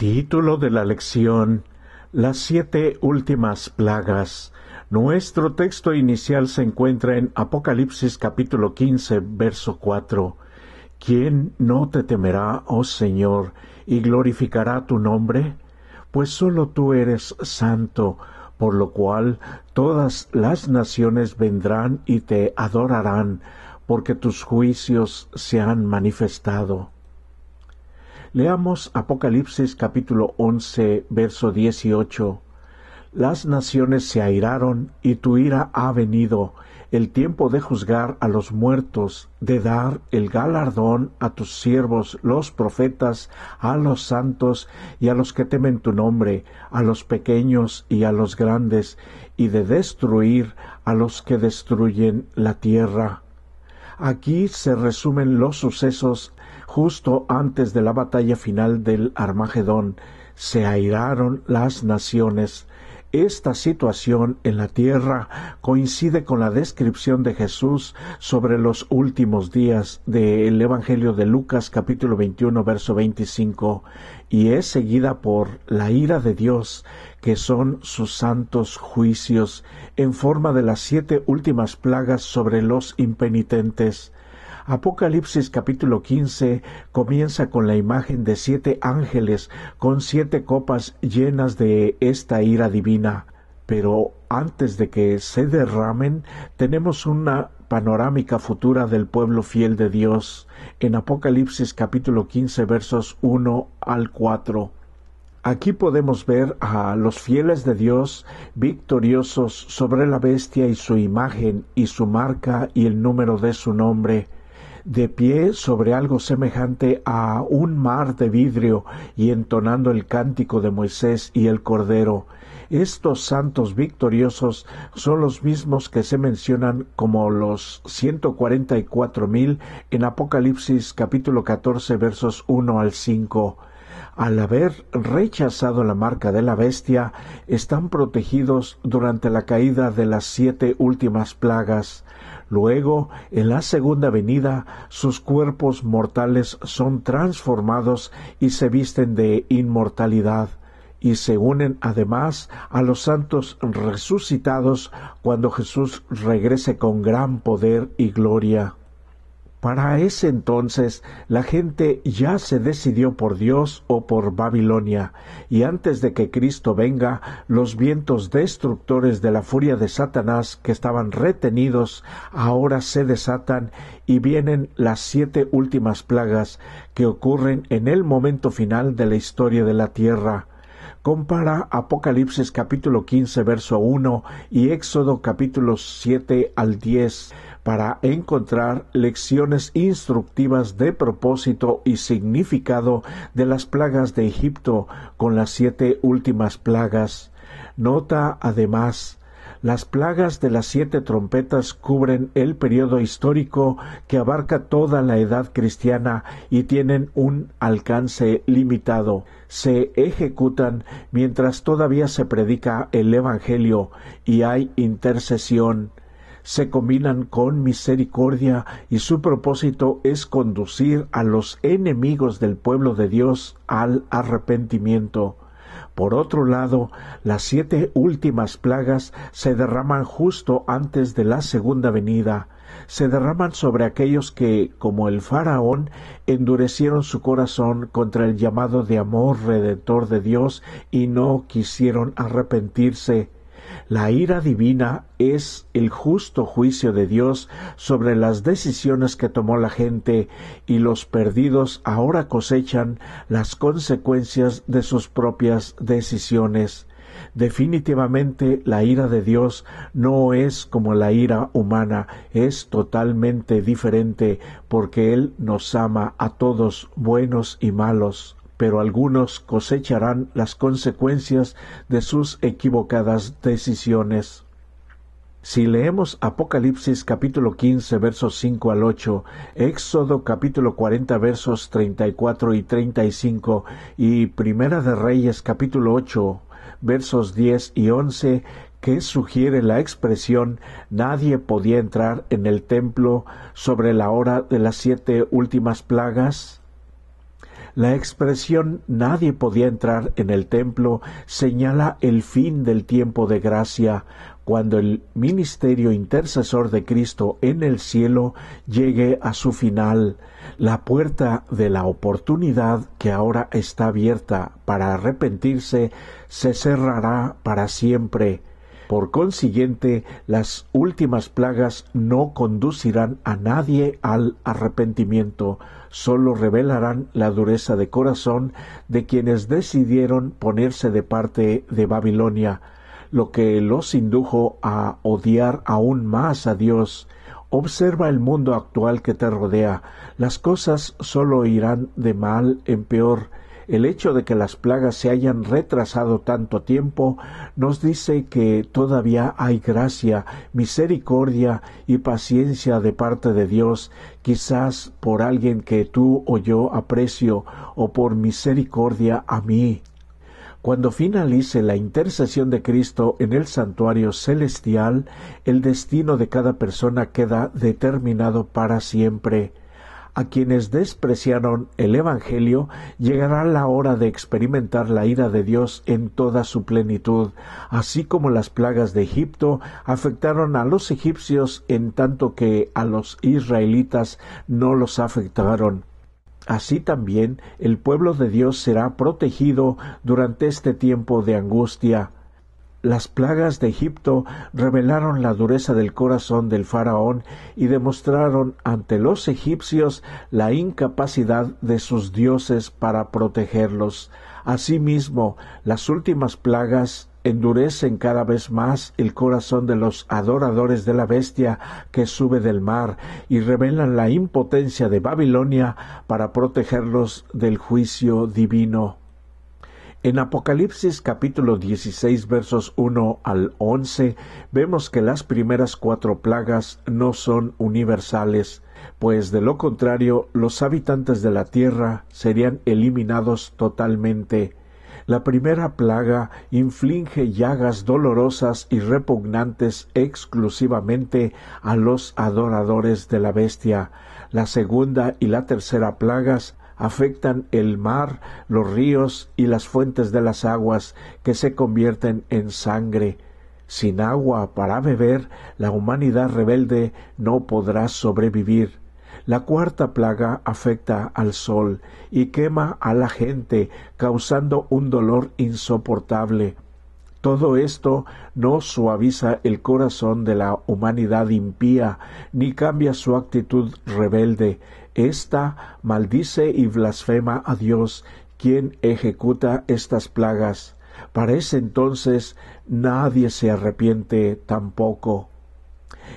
Título de la lección: Las 7 últimas plagas. Nuestro texto inicial se encuentra en Apocalipsis capítulo 15, verso 4. ¿Quién no te temerá, oh Señor, y glorificará tu nombre? Pues sólo tú eres santo, por lo cual todas las naciones vendrán y te adorarán, porque tus juicios se han manifestado. Leamos Apocalipsis capítulo 11, verso 18. Las naciones se airaron, y tu ira ha venido, el tiempo de juzgar a los muertos, de dar el galardón a tus siervos, los profetas, a los santos y a los que temen tu nombre, a los pequeños y a los grandes, y de destruir a los que destruyen la tierra. Aquí se resumen los sucesos justo antes de la batalla final del Armagedón. Se airaron las naciones. Esta situación en la tierra coincide con la descripción de Jesús sobre los últimos días del Evangelio de Lucas capítulo 21 verso 25, y es seguida por la ira de Dios, que son sus santos juicios, en forma de las 7 últimas plagas sobre los impenitentes. Apocalipsis capítulo 15 comienza con la imagen de 7 ángeles con 7 copas llenas de esta ira divina. Pero antes de que se derramen, tenemos una panorámica futura del pueblo fiel de Dios en Apocalipsis capítulo 15 versos 1 al 4. Aquí podemos ver a los fieles de Dios victoriosos sobre la bestia y su imagen y su marca y el número de su nombre, de pie sobre algo semejante a un mar de vidrio y entonando el cántico de Moisés y el Cordero. Estos santos victoriosos son los mismos que se mencionan como los 144,000 en Apocalipsis capítulo 14 versos 1 al 5. Al haber rechazado la marca de la bestia, están protegidos durante la caída de las 7 últimas plagas. Luego, en la segunda venida, sus cuerpos mortales son transformados y se visten de inmortalidad, y se unen además a los santos resucitados cuando Jesús regrese con gran poder y gloria. Para ese entonces, la gente ya se decidió por Dios o por Babilonia, y antes de que Cristo venga, los vientos destructores de la furia de Satanás que estaban retenidos ahora se desatan y vienen las 7 últimas plagas que ocurren en el momento final de la historia de la tierra. Compara Apocalipsis capítulo 15 verso 1 y Éxodo capítulo 7 al 10 para encontrar lecciones instructivas de propósito y significado de las plagas de Egipto con las 7 últimas plagas. Nota además: las plagas de las 7 trompetas cubren el periodo histórico que abarca toda la edad cristiana y tienen un alcance limitado. Se ejecutan mientras todavía se predica el Evangelio y hay intercesión. Se combinan con misericordia y su propósito es conducir a los enemigos del pueblo de Dios al arrepentimiento. Por otro lado, las 7 últimas plagas se derraman justo antes de la segunda venida. Se derraman sobre aquellos que, como el faraón, endurecieron su corazón contra el llamado de amor redentor de Dios y no quisieron arrepentirse. La ira divina es el justo juicio de Dios sobre las decisiones que tomó la gente, y los perdidos ahora cosechan las consecuencias de sus propias decisiones. Definitivamente la ira de Dios no es como la ira humana, es totalmente diferente, porque Él nos ama a todos, buenos y malos, pero algunos cosecharán las consecuencias de sus equivocadas decisiones. Si leemos Apocalipsis capítulo 15 versos 5 al 8, Éxodo capítulo 40 versos 34 y 35 y Primera de Reyes capítulo 8 versos 10 y 11, que sugiere la expresión «nadie podía entrar en el templo» sobre la hora de las 7 últimas plagas, La expresión nadie podía entrar en el templo señala el fin del tiempo de gracia, cuando el ministerio intercesor de Cristo en el cielo llegue a su final. La puerta de la oportunidad que ahora está abierta para arrepentirse se cerrará para siempre. Por consiguiente, las últimas plagas no conducirán a nadie al arrepentimiento, solo revelarán la dureza de corazón de quienes decidieron ponerse de parte de Babilonia, lo que los indujo a odiar aún más a Dios. Observa el mundo actual que te rodea. Las cosas solo irán de mal en peor. El hecho de que las plagas se hayan retrasado tanto tiempo nos dice que todavía hay gracia, misericordia y paciencia de parte de Dios, quizás por alguien que tú o yo aprecio, o por misericordia a mí. Cuando finalice la intercesión de Cristo en el santuario celestial, el destino de cada persona queda determinado para siempre. A quienes despreciaron el Evangelio llegará la hora de experimentar la ira de Dios en toda su plenitud, así como las plagas de Egipto afectaron a los egipcios en tanto que a los israelitas no los afectaron. Así también el pueblo de Dios será protegido durante este tiempo de angustia. Las plagas de Egipto revelaron la dureza del corazón del faraón y demostraron ante los egipcios la incapacidad de sus dioses para protegerlos. Asimismo, las últimas plagas endurecen cada vez más el corazón de los adoradores de la bestia que sube del mar y revelan la impotencia de Babilonia para protegerlos del juicio divino. En Apocalipsis capítulo 16 versos 1 al 11 vemos que las primeras 4 plagas no son universales, pues de lo contrario los habitantes de la tierra serían eliminados totalmente. La primera plaga inflige llagas dolorosas y repugnantes exclusivamente a los adoradores de la bestia. La segunda y la tercera plagas afectan el mar, los ríos y las fuentes de las aguas, que se convierten en sangre. Sin agua para beber, la humanidad rebelde no podrá sobrevivir. La cuarta plaga afecta al sol y quema a la gente, causando un dolor insoportable. Todo esto no suaviza el corazón de la humanidad impía, ni cambia su actitud rebelde. Esta maldice y blasfema a Dios, quien ejecuta estas plagas. Para ese entonces nadie se arrepiente tampoco.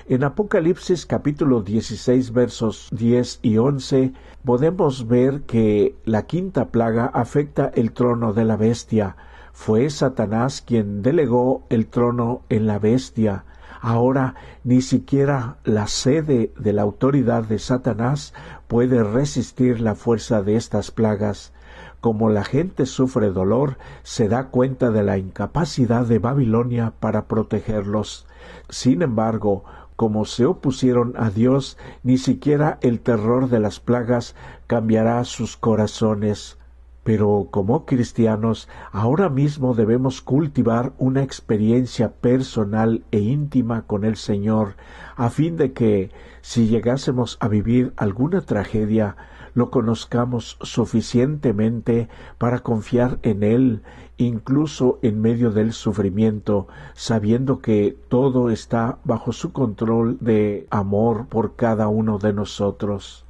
En Apocalipsis capítulo 16 versos 10 y 11 podemos ver que la quinta plaga afecta el trono de la bestia. Fue Satanás quien delegó el trono en la bestia. Ahora ni siquiera la sede de la autoridad de Satanás puede resistir la fuerza de estas plagas. Como la gente sufre dolor, se da cuenta de la incapacidad de Babilonia para protegerlos. Sin embargo, como se opusieron a Dios, ni siquiera el terror de las plagas cambiará sus corazones. Pero como cristianos, ahora mismo debemos cultivar una experiencia personal e íntima con el Señor, a fin de que, si llegásemos a vivir alguna tragedia, lo conozcamos suficientemente para confiar en Él, incluso en medio del sufrimiento, sabiendo que todo está bajo su control de amor por cada uno de nosotros.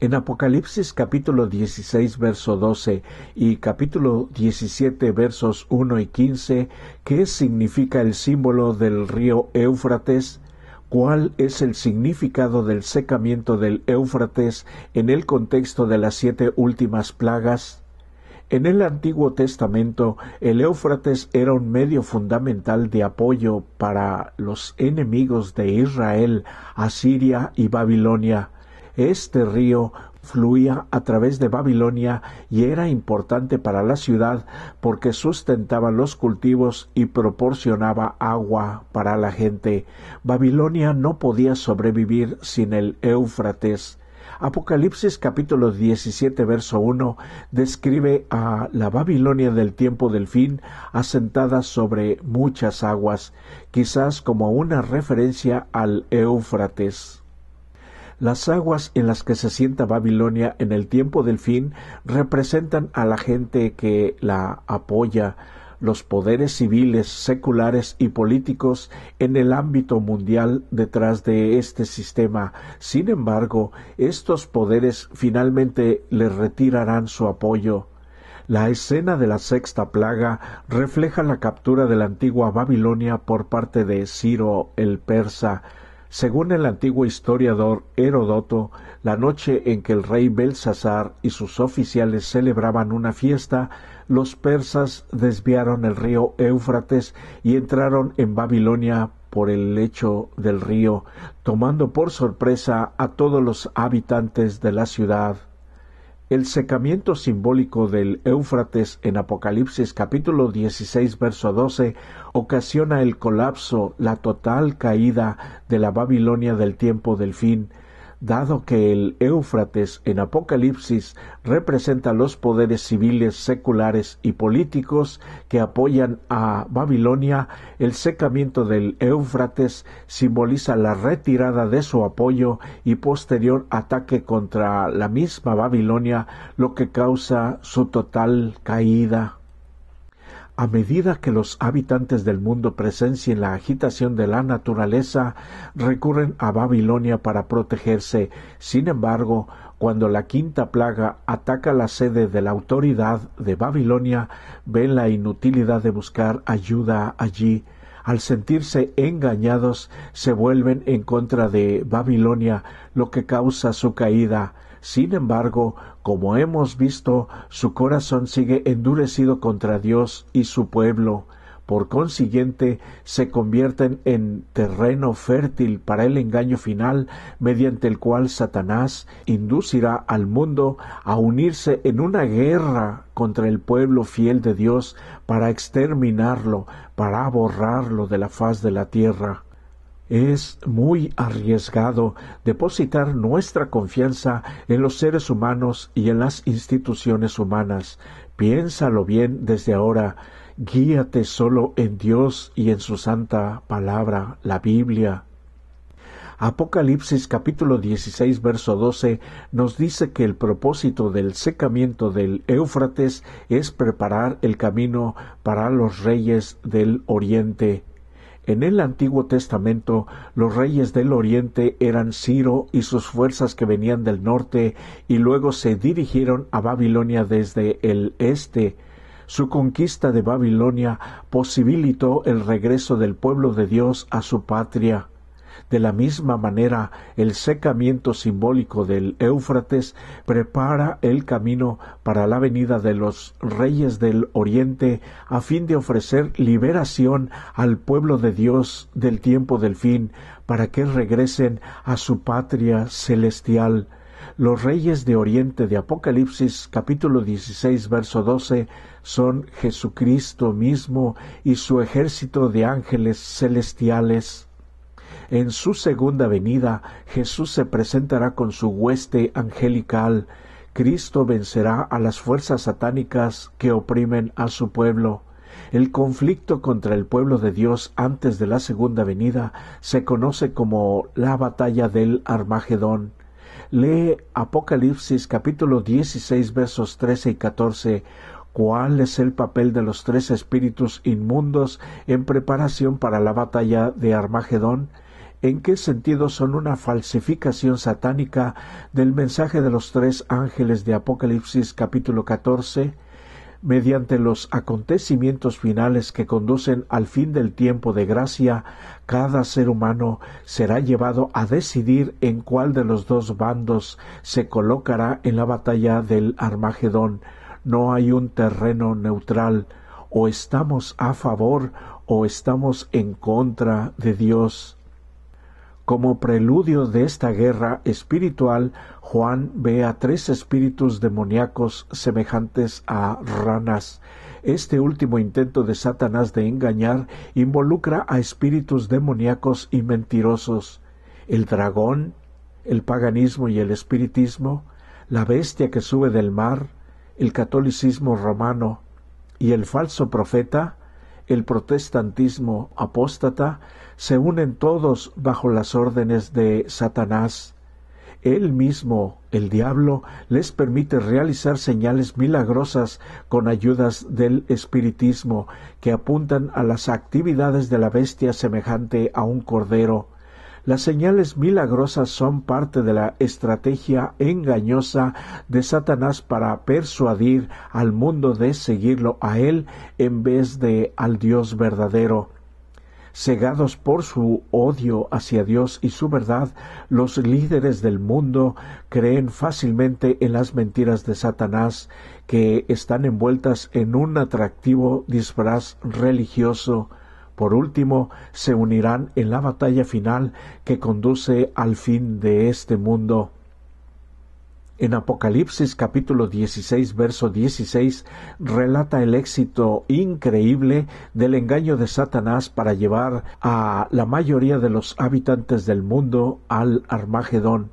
En Apocalipsis capítulo 16 verso 12 y capítulo 17 versos 1 y 15, ¿qué significa el símbolo del río Éufrates? ¿Cuál es el significado del secamiento del Éufrates en el contexto de las 7 últimas plagas? En el Antiguo Testamento, el Éufrates era un medio fundamental de apoyo para los enemigos de Israel, Asiria y Babilonia. Este río fluía a través de Babilonia y era importante para la ciudad porque sustentaba los cultivos y proporcionaba agua para la gente. Babilonia no podía sobrevivir sin el Éufrates. Apocalipsis capítulo 17 verso 1 describe a la Babilonia del tiempo del fin asentada sobre muchas aguas, quizás como una referencia al Éufrates. Las aguas en las que se sienta Babilonia en el tiempo del fin representan a la gente que la apoya, los poderes civiles, seculares y políticos en el ámbito mundial detrás de este sistema. Sin embargo, estos poderes finalmente le retirarán su apoyo. La escena de la sexta plaga refleja la captura de la antigua Babilonia por parte de Ciro el persa. Según el antiguo historiador Heródoto, la noche en que el rey Belsasar y sus oficiales celebraban una fiesta, los persas desviaron el río Éufrates y entraron en Babilonia por el lecho del río, tomando por sorpresa a todos los habitantes de la ciudad. El secamiento simbólico del Éufrates en Apocalipsis capítulo 16 verso 12 ocasiona el colapso, la total caída de la Babilonia del tiempo del fin. Dado que el Éufrates en Apocalipsis representa los poderes civiles, seculares y políticos que apoyan a Babilonia, el secamiento del Éufrates simboliza la retirada de su apoyo y posterior ataque contra la misma Babilonia, lo que causa su total caída. A medida que los habitantes del mundo presencien la agitación de la naturaleza, recurren a Babilonia para protegerse. Sin embargo, cuando la quinta plaga ataca la sede de la autoridad de Babilonia, ven la inutilidad de buscar ayuda allí. Al sentirse engañados, se vuelven en contra de Babilonia, lo que causa su caída. Sin embargo, como hemos visto, su corazón sigue endurecido contra Dios y su pueblo. Por consiguiente, se convierten en terreno fértil para el engaño final, mediante el cual Satanás inducirá al mundo a unirse en una guerra contra el pueblo fiel de Dios para exterminarlo, para borrarlo de la faz de la tierra. Es muy arriesgado depositar nuestra confianza en los seres humanos y en las instituciones humanas. Piénsalo bien desde ahora. Guíate solo en Dios y en su santa palabra, la Biblia. Apocalipsis capítulo 16 verso 12 nos dice que el propósito del secamiento del Éufrates es preparar el camino para los reyes del Oriente. En el Antiguo Testamento, los reyes del Oriente eran Ciro y sus fuerzas que venían del norte y luego se dirigieron a Babilonia desde el este. Su conquista de Babilonia posibilitó el regreso del pueblo de Dios a su patria. De la misma manera, el secamiento simbólico del Éufrates prepara el camino para la venida de los reyes del Oriente a fin de ofrecer liberación al pueblo de Dios del tiempo del fin, para que regresen a su patria celestial. Los reyes de Oriente de Apocalipsis capítulo 16 verso 12 son Jesucristo mismo y su ejército de ángeles celestiales. En su segunda venida, Jesús se presentará con su hueste angelical. Cristo vencerá a las fuerzas satánicas que oprimen a su pueblo. El conflicto contra el pueblo de Dios antes de la segunda venida se conoce como la batalla del Armagedón. Lee Apocalipsis capítulo 16 versos 13 y 14. ¿Cuál es el papel de los tres espíritus inmundos en preparación para la batalla de Armagedón? ¿En qué sentido son una falsificación satánica del mensaje de los tres ángeles de Apocalipsis capítulo 14? Mediante los acontecimientos finales que conducen al fin del tiempo de gracia, cada ser humano será llevado a decidir en cuál de los dos bandos se colocará en la batalla del Armagedón. No hay un terreno neutral. O estamos a favor o estamos en contra de Dios. Como preludio de esta guerra espiritual, Juan ve a tres espíritus demoníacos semejantes a ranas. Este último intento de Satanás de engañar involucra a espíritus demoníacos y mentirosos. El dragón, el paganismo y el espiritismo, la bestia que sube del mar, el catolicismo romano y el falso profeta, el protestantismo apóstata, se unen todos bajo las órdenes de Satanás. Él mismo, el diablo, les permite realizar señales milagrosas con ayudas del espiritismo que apuntan a las actividades de la bestia semejante a un cordero. Las señales milagrosas son parte de la estrategia engañosa de Satanás para persuadir al mundo de seguirlo a él en vez de al Dios verdadero. Cegados por su odio hacia Dios y su verdad, los líderes del mundo creen fácilmente en las mentiras de Satanás, que están envueltas en un atractivo disfraz religioso. Por último, se unirán en la batalla final que conduce al fin de este mundo. En Apocalipsis capítulo 16, verso 16, relata el éxito increíble del engaño de Satanás para llevar a la mayoría de los habitantes del mundo al Armagedón.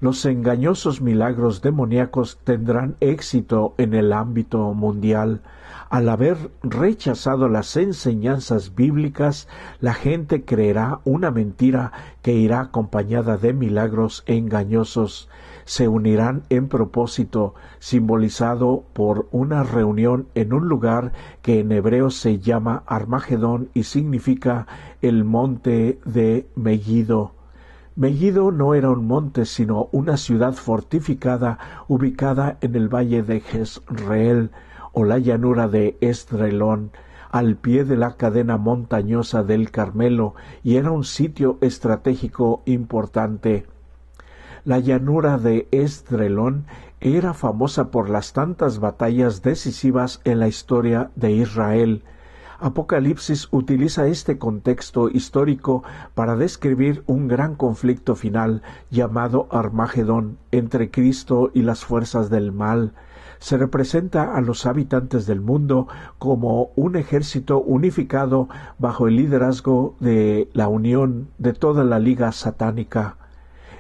Los engañosos milagros demoníacos tendrán éxito en el ámbito mundial. Al haber rechazado las enseñanzas bíblicas, la gente creerá una mentira que irá acompañada de milagros engañosos. Se unirán en propósito, simbolizado por una reunión en un lugar que en hebreo se llama Armagedón y significa el monte de Megiddo. Megiddo no era un monte, sino una ciudad fortificada ubicada en el valle de Jezreel, o la llanura de Esdrelón, al pie de la cadena montañosa del Carmelo, y era un sitio estratégico importante. La llanura de Esdrelón era famosa por las tantas batallas decisivas en la historia de Israel. Apocalipsis utiliza este contexto histórico para describir un gran conflicto final llamado Armagedón entre Cristo y las fuerzas del mal. Se representa a los habitantes del mundo como un ejército unificado bajo el liderazgo de la unión de toda la liga satánica.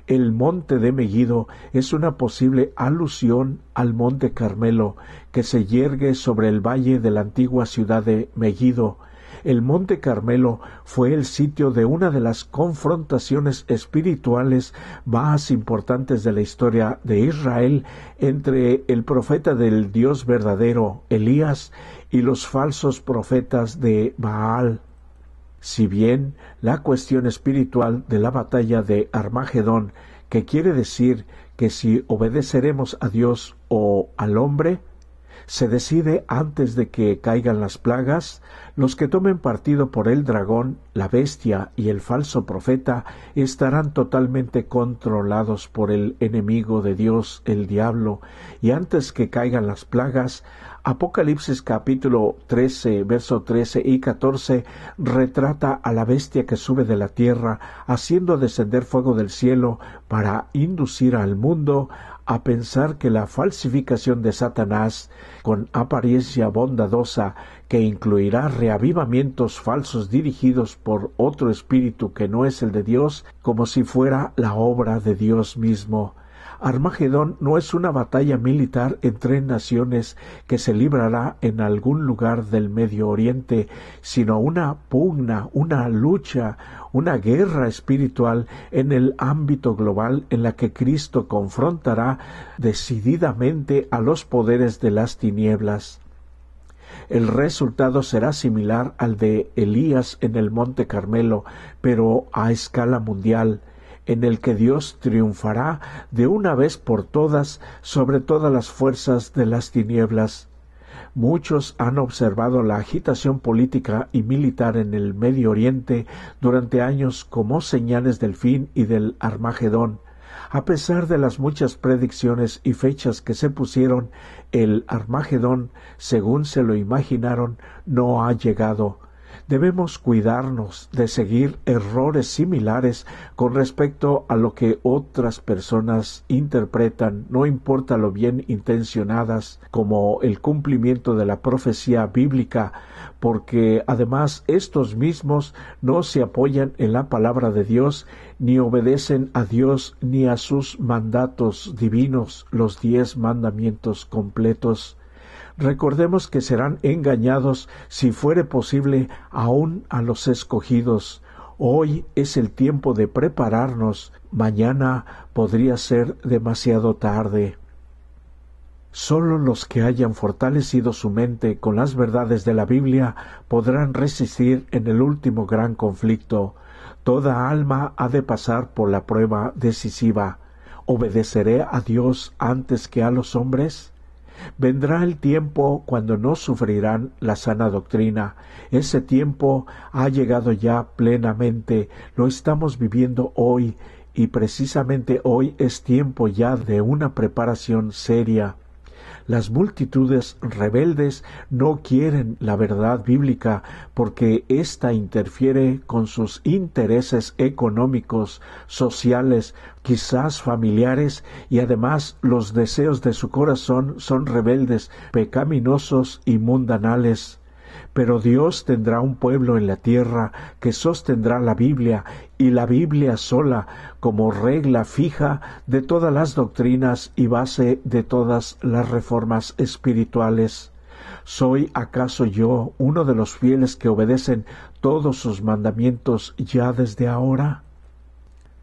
El monte de Megiddo es una posible alusión al monte Carmelo, que se yergue sobre el valle de la antigua ciudad de Megiddo. El monte Carmelo fue el sitio de una de las confrontaciones espirituales más importantes de la historia de Israel entre el profeta del Dios verdadero, Elías, y los falsos profetas de Baal. Si bien la cuestión espiritual de la batalla de Armagedón, que quiere decir que si obedeceremos a Dios o al hombre, se decide antes de que caigan las plagas, los que tomen partido por el dragón, la bestia y el falso profeta estarán totalmente controlados por el enemigo de Dios, el diablo, y antes que caigan las plagas, Apocalipsis capítulo 13, verso 13 y 14 retrata a la bestia que sube de la tierra, haciendo descender fuego del cielo para inducir al mundo a pensar que la falsificación de Satanás, con apariencia bondadosa, que incluirá reavivamientos falsos dirigidos por otro espíritu que no es el de Dios, como si fuera la obra de Dios mismo. Armagedón no es una batalla militar entre naciones que se librará en algún lugar del Medio Oriente, sino una pugna, una lucha, una guerra espiritual en el ámbito global en la que Cristo confrontará decididamente a los poderes de las tinieblas. El resultado será similar al de Elías en el Monte Carmelo, pero a escala mundial, en el que Dios triunfará de una vez por todas sobre todas las fuerzas de las tinieblas. Muchos han observado la agitación política y militar en el Medio Oriente durante años como señales del fin y del Armagedón. A pesar de las muchas predicciones y fechas que se pusieron, el Armagedón, según se lo imaginaron, no ha llegado. Debemos cuidarnos de seguir errores similares con respecto a lo que otras personas interpretan, no importa lo bien intencionadas, como el cumplimiento de la profecía bíblica, porque además estos mismos no se apoyan en la palabra de Dios, ni obedecen a Dios ni a sus mandatos divinos, los 10 mandamientos completos. Recordemos que serán engañados, si fuere posible, aún a los escogidos. Hoy es el tiempo de prepararnos, mañana podría ser demasiado tarde. Solo los que hayan fortalecido su mente con las verdades de la Biblia podrán resistir en el último gran conflicto. Toda alma ha de pasar por la prueba decisiva. ¿Obedeceré a Dios antes que a los hombres? Vendrá el tiempo cuando no sufrirán la sana doctrina. Ese tiempo ha llegado ya plenamente, lo estamos viviendo hoy, y precisamente hoy es tiempo ya de una preparación seria. Las multitudes rebeldes no quieren la verdad bíblica porque ésta interfiere con sus intereses económicos, sociales, quizás familiares, y además los deseos de su corazón son rebeldes, pecaminosos y mundanales. Pero Dios tendrá un pueblo en la tierra que sostendrá la Biblia, y la Biblia sola, como regla fija de todas las doctrinas y base de todas las reformas espirituales. ¿Soy acaso yo uno de los fieles que obedecen todos sus mandamientos ya desde ahora?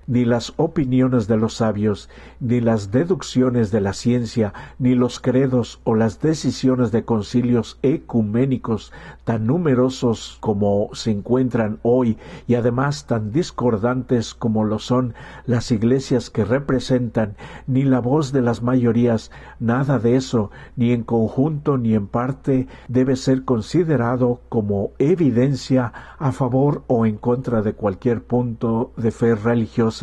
Ni las opiniones de los sabios, ni las deducciones de la ciencia, ni los credos o las decisiones de concilios ecuménicos tan numerosos como se encuentran hoy y además tan discordantes como lo son las iglesias que representan, ni la voz de las mayorías, nada de eso, ni en conjunto ni en parte, debe ser considerado como evidencia a favor o en contra de cualquier punto de fe religiosa.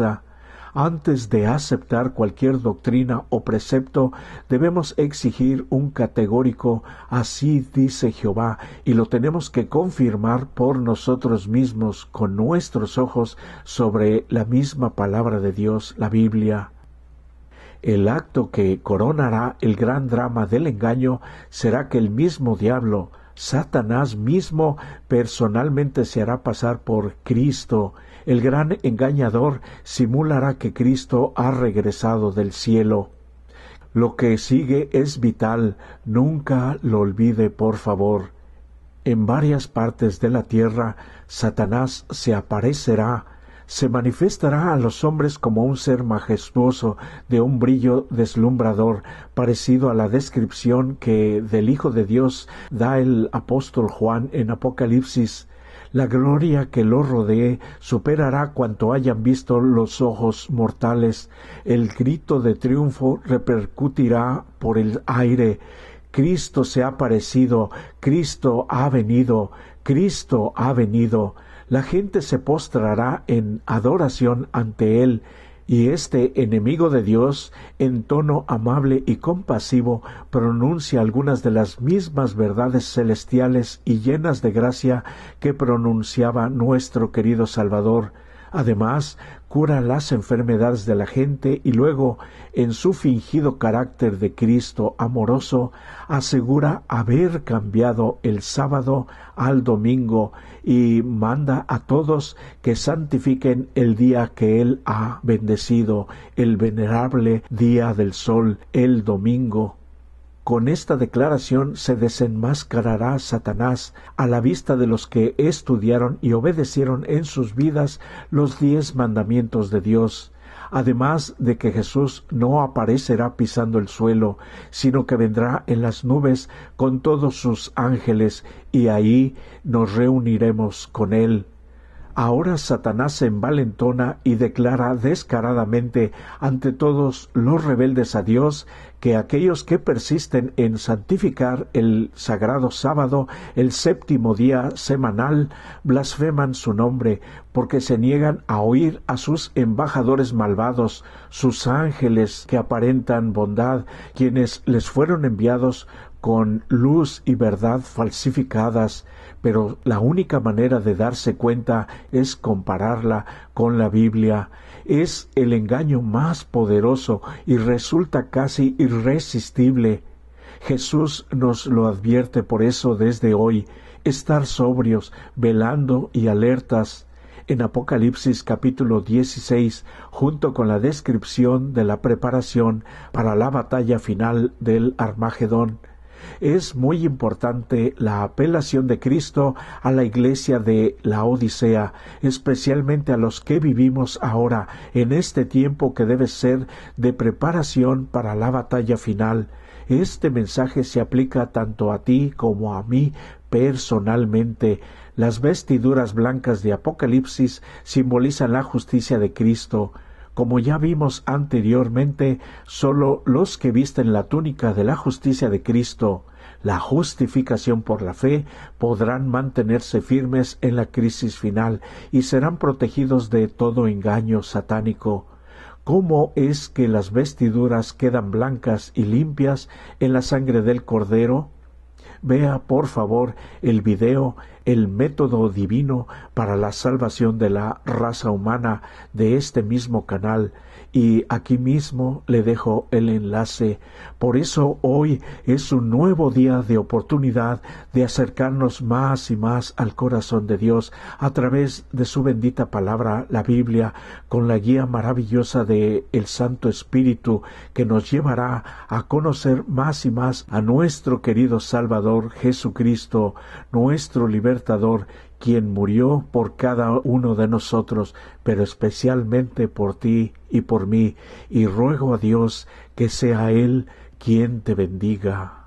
Antes de aceptar cualquier doctrina o precepto, debemos exigir un categórico «Así dice Jehová», y lo tenemos que confirmar por nosotros mismos con nuestros ojos sobre la misma palabra de Dios, la Biblia. El acto que coronará el gran drama del engaño será que el mismo diablo, Satanás mismo, personalmente se hará pasar por Cristo. El gran engañador simulará que Cristo ha regresado del cielo. Lo que sigue es vital, nunca lo olvide, por favor. En varias partes de la tierra, Satanás se aparecerá, se manifestará a los hombres como un ser majestuoso, de un brillo deslumbrador, parecido a la descripción que del Hijo de Dios da el apóstol Juan en Apocalipsis. La gloria que lo rodee superará cuanto hayan visto los ojos mortales. El grito de triunfo repercutirá por el aire. Cristo se ha aparecido, Cristo ha venido, Cristo ha venido. La gente se postrará en adoración ante Él, y este enemigo de Dios, en tono amable y compasivo, pronuncia algunas de las mismas verdades celestiales y llenas de gracia que pronunciaba nuestro querido Salvador. Además, cura las enfermedades de la gente y luego, en su fingido carácter de Cristo amoroso, asegura haber cambiado el sábado al domingo y manda a todos que santifiquen el día que Él ha bendecido, el venerable día del sol, el domingo. Con esta declaración se desenmascarará Satanás a la vista de los que estudiaron y obedecieron en sus vidas los 10 mandamientos de Dios, además de que Jesús no aparecerá pisando el suelo, sino que vendrá en las nubes con todos sus ángeles, y ahí nos reuniremos con Él. Ahora Satanás se envalentona y declara descaradamente ante todos los rebeldes a Dios que aquellos que persisten en santificar el sagrado sábado, el séptimo día semanal, blasfeman su nombre, porque se niegan a oír a sus embajadores malvados, sus ángeles que aparentan bondad, quienes les fueron enviados con luz y verdad falsificadas, pero la única manera de darse cuenta es compararla con la Biblia. Es el engaño más poderoso y resulta casi irresistible. Jesús nos lo advierte por eso desde hoy, estar sobrios, velando y alertas. En Apocalipsis capítulo 16, junto con la descripción de la preparación para la batalla final del Armagedón, es muy importante la apelación de Cristo a la iglesia de la Odisea, especialmente a los que vivimos ahora en este tiempo que debe ser de preparación para la batalla final. Este mensaje se aplica tanto a ti como a mí personalmente. Las vestiduras blancas de Apocalipsis simbolizan la justicia de Cristo. Como ya vimos anteriormente, sólo los que visten la túnica de la justicia de Cristo, la justificación por la fe, podrán mantenerse firmes en la crisis final y serán protegidos de todo engaño satánico. ¿Cómo es que las vestiduras quedan blancas y limpias en la sangre del Cordero? Vea, por favor, el video El método divino para la salvación de la raza humana de este mismo canal, y aquí mismo le dejo el enlace. Por eso hoy es un nuevo día de oportunidad de acercarnos más y más al corazón de Dios a través de su bendita palabra, la Biblia, con la guía maravillosa de el Santo Espíritu, que nos llevará a conocer más y más a nuestro querido Salvador Jesucristo, nuestro libertador, quien murió por cada uno de nosotros, pero especialmente por ti y por mí, y ruego a Dios que sea Él quien te bendiga.